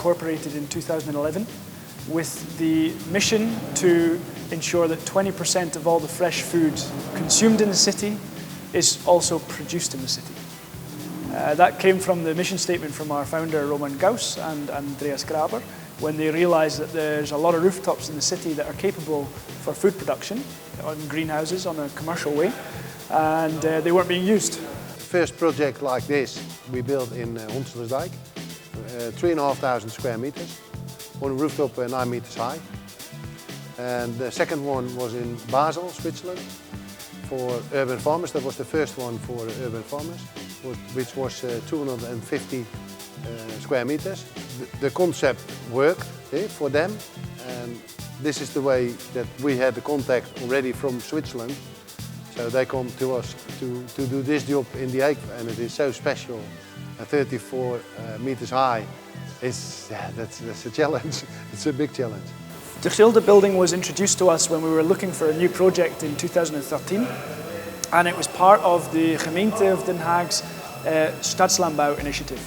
incorporated in 2011 with the mission to ensure that 20% of all the fresh food consumed in the city is also produced in the city. That came from the mission statement from our founder Roman Gauss and Andreas Graber, when they realized that there's a lot of rooftops in the city that are capable for food production on greenhouses on a commercial way, and they weren't being used. First project like this we built in Hunselersdijk, 3,500 square meters, on a rooftop 9 meters high. And the second one was in Basel, Switzerland, for urban farmers. That was the first one for urban farmers, which was 250 square meters. The concept worked for them, and this is the way that we had the contact already from Switzerland. So they come to us to do this job in the Hague, and it is so special. 34 meters high. That's a challenge. It's a big challenge. The Gilde building was introduced to us when we were looking for a new project in 2013, and it was part of the Gemeente of Den Haag's Stadslandbouw initiative.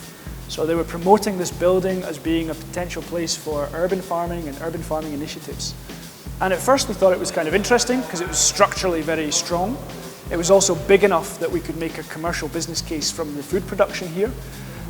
So they were promoting this building as being a potential place for urban farming and urban farming initiatives. And at first we thought it was kind of interesting because it was structurally very strong. It was also big enough that we could make a commercial business case from the food production here.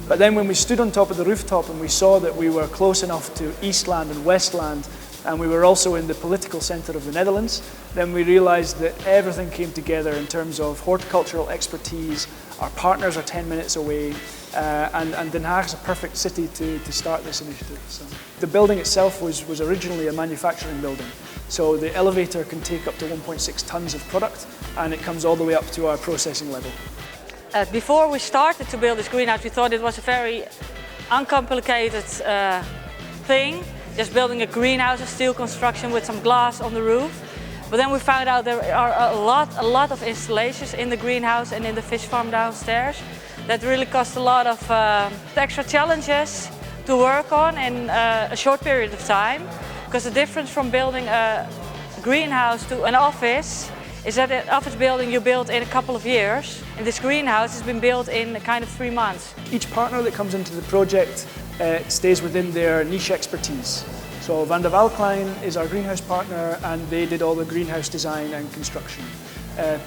But then when we stood on top of the rooftop and we saw that we were close enough to Eastland and Westland, and we were also in the political centre of the Netherlands, then we realised that everything came together in terms of horticultural expertise. Our partners are 10 minutes away, and Den Haag is a perfect city to start this initiative. So the building itself was originally a manufacturing building. So the elevator can take up to 1.6 tons of product, and it comes all the way up to our processing level. Before we started to build this greenhouse, we thought it was a very uncomplicated thing, just building a greenhouse, a steel construction with some glass on the roof. But then we found out there are a lot of installations in the greenhouse and in the fish farm downstairs that really cost a lot of extra challenges to work on in a short period of time. Because the difference from building a greenhouse to an office is that an office building you build in a couple of years, and this greenhouse has been built in kind of 3 months. Each partner that comes into the project stays within their niche expertise. So Van der Waal-Klein is our greenhouse partner, and they did all the greenhouse design and construction.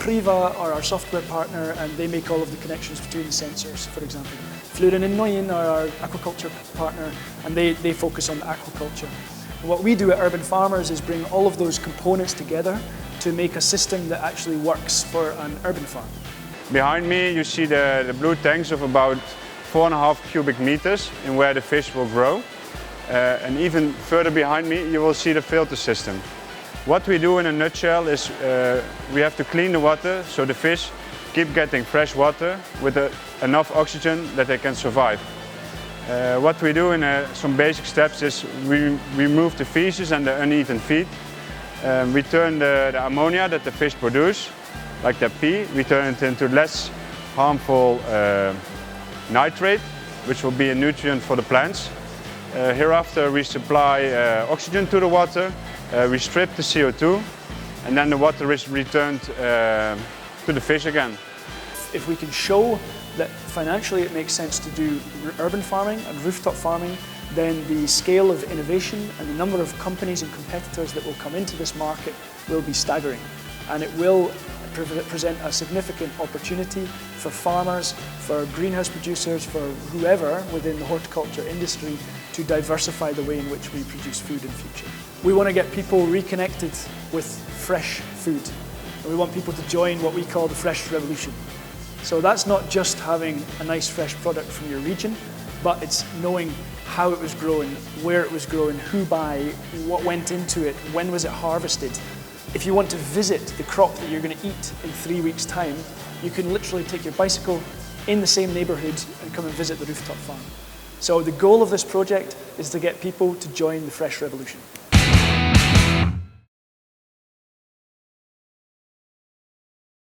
Priva are our software partner, and they make all of the connections between the sensors, for example. Fluren and Nguyen are our aquaculture partner, and they focus on aquaculture. What we do at Urban Farmers is bring all of those components together to make a system that actually works for an urban farm. Behind me you see the blue tanks of about 4.5 cubic meters in where the fish will grow. And even further behind me you will see the filter system. What we do in a nutshell is we have to clean the water so the fish keep getting fresh water with enough oxygen that they can survive. What we do in some basic steps is we remove the feces and the uneaten feed. We turn the ammonia that the fish produce, like their pee, we turn it into less harmful nitrate, which will be a nutrient for the plants. Hereafter we supply oxygen to the water, we strip the CO2, and then the water is returned to the fish again. If we can show that financially it makes sense to do urban farming and rooftop farming, then the scale of innovation and the number of companies and competitors that will come into this market will be staggering. And it will present a significant opportunity for farmers, for greenhouse producers, for whoever within the horticulture industry to diversify the way in which we produce food in future. We want to get people reconnected with fresh food. And we want people to join what we call the fresh revolution. So that's not just having a nice fresh product from your region, but it's knowing how it was grown, where it was grown, who by, what went into it, when was it harvested. If you want to visit the crop that you're going to eat in 3 weeks' time, you can literally take your bicycle in the same neighbourhood and come and visit the rooftop farm. So the goal of this project is to get people to join the fresh revolution.